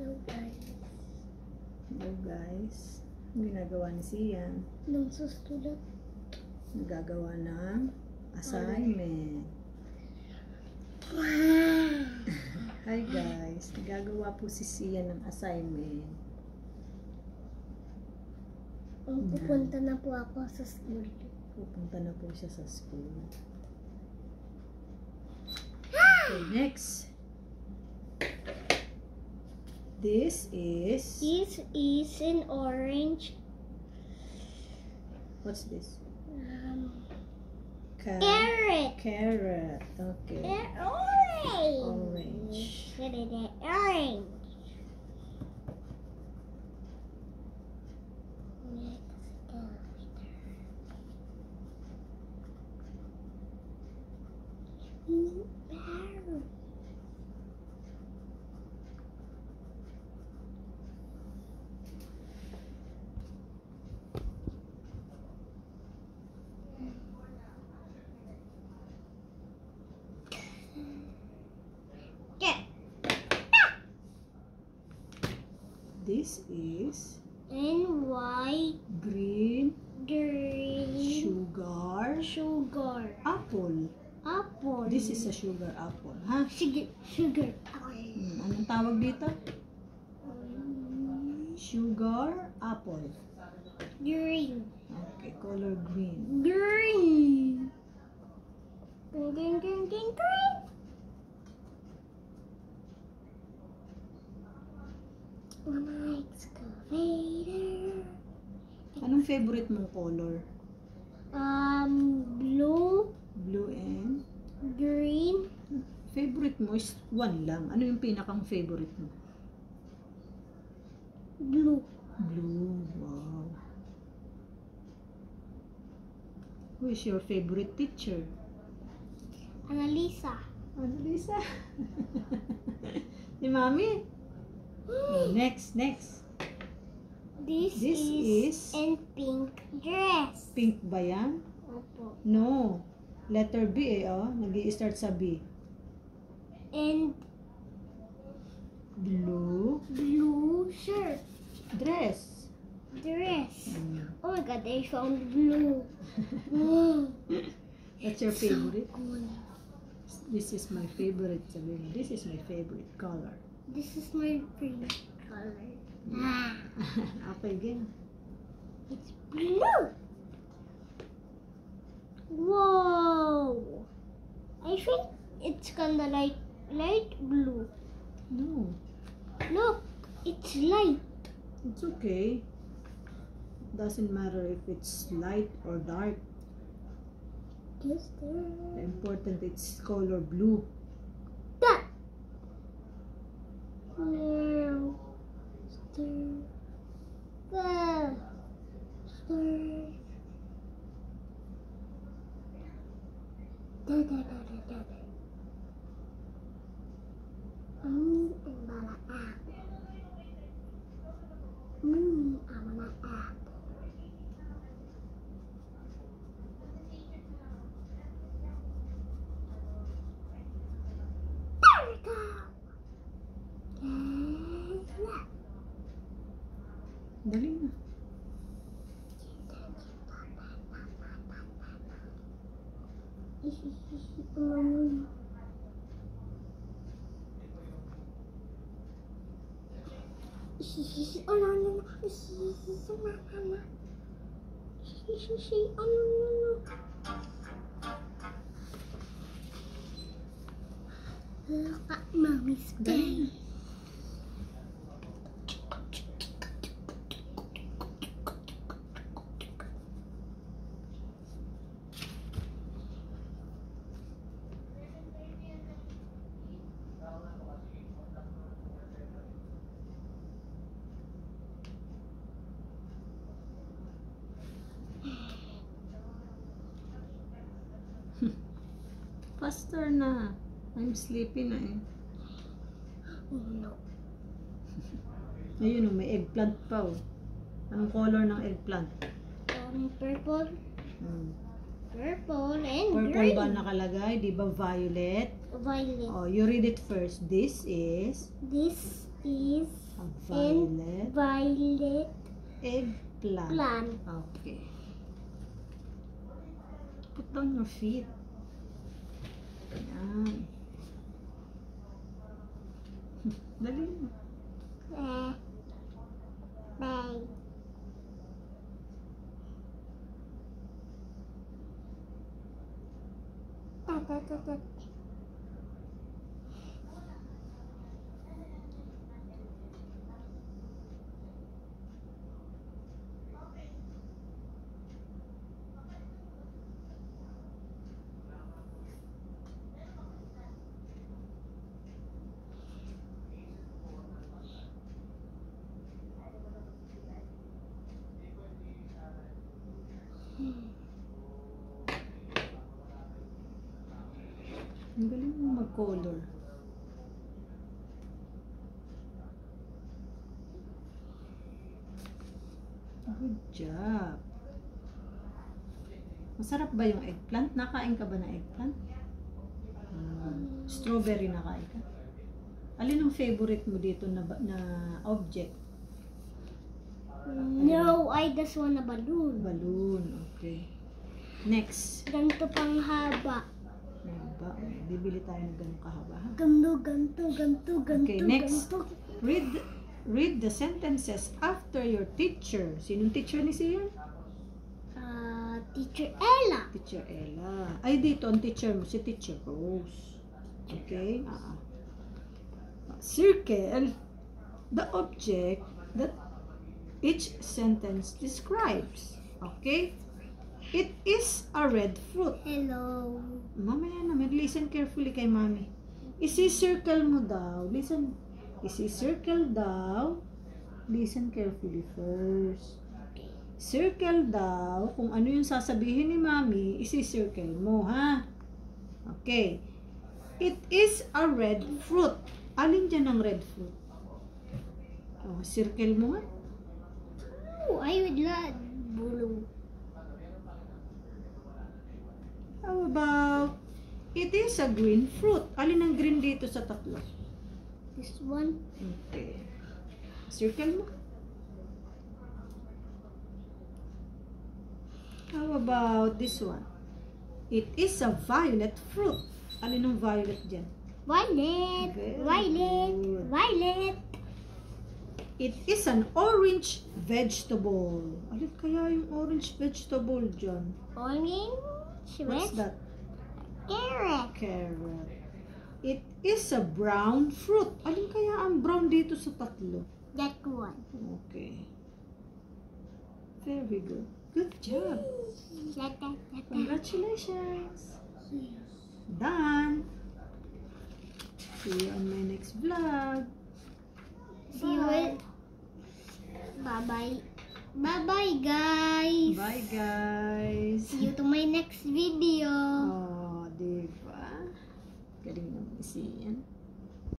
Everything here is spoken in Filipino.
Hello guys. Hello guys. Ang ginagawa ni Sian. Nagsusulat. Nagagawa ng assignment. Hi guys. Nagagawa po si Sian ng assignment. Pupunta na po ako sa school. Pupunta na po siya sa school. Okay, next. This is an orange. What's this? Carrot. Carrot. Okay. Orange. Orange. Orange. Parrot. This is White. green Green. sugar apple. Apple. This is a sugar apple, ha? Sugar. Anong tawag dito? Sugar apple. Green. Okay, color green. Green. Green. An excavator. Anong favorite mong color? Blue. Blue and? Green. Favorite mo is one lang. Ano yung pinakang favorite mo? Blue. Blue, wow. Who is your favorite teacher? Annalisa. Annalisa. Si Mami? Next. This is in pink dress. Pink ba yan? Opo. No. Letter B oh. Nag-i-start sa B. And Blue. blue shirt. Dress. Oh my god, I found blue. That's your favorite? This is my favorite. Sabihin, this is my favorite color. This is my favorite color. Okay, again. It's blue. Whoa. I think it's kinda light blue. No. Look, it's light. It's okay. Doesn't matter if it's light or dark. Just The there. important it's color blue. That. No. Stir. There. Stir. Da. Ang balaak. Ang balaak. There we go. Dali na. Look at mommy's Dali na. face. Faster na. I'm sleepy na eh. Oh no. Ayun oh, may eggplant pa oh. Anong color ng eggplant? Purple. Purple and Purple green. ba nakalagay? Di ba violet? Violet. Oh, you read it first. This is This is a violet violet eggplant. plant. Okay. Put down your feet. Ayan. Dali mo. Bang. Ta ta ta ta. Ang galing mo mag-color. Good job. Masarap ba yung eggplant? Nakain ka ba ng eggplant? Strawberry nakain ka? Alin ang favorite mo dito na object? No, I just want a balloon. Balloon. Okay. Next. Ganto pang haba. Ba? Bibili tayo ng ganun kahaba. Ha? Ganto. Okay, next. Read the sentences after your teacher. Sinong teacher ni Sian? Teacher Ella. Teacher Ella. Ay, dito ang teacher mo, si Teacher Rose. Okay? Circle the object that each sentence describes. Okay? It is a red fruit. Hello. Mamaya na, listen carefully kay Mami. Isi-circle mo daw. Listen. Isi-circle daw. Listen carefully first. Circle daw. Kung ano yung sasabihin ni Mami, isi-circle mo, ha? Okay. It is a red fruit. Alin dyan ang red fruit? Oh, circle mo nga. Oh, I would like blue. How about, it is a green fruit. Alin ang green dito sa tatlo? This one. Okay. Circle mo. How about this one? It is a violet fruit. Alin ang violet dyan? Violet. Very Violet. good. Violet. It is an orange vegetable. Alin kaya yung orange vegetable dyan? Orange. What's Red. that? Carrot. Carrot. It is a brown fruit. Alin kaya ang brown dito sa tatlo? That one. Okay. Very good. Good job. Congratulations. Done. See you on my next vlog. See you. Bye-bye. Bye-bye, guys. Bye, guys. See you to my next video. Oh, diba? Galing naman si Ian.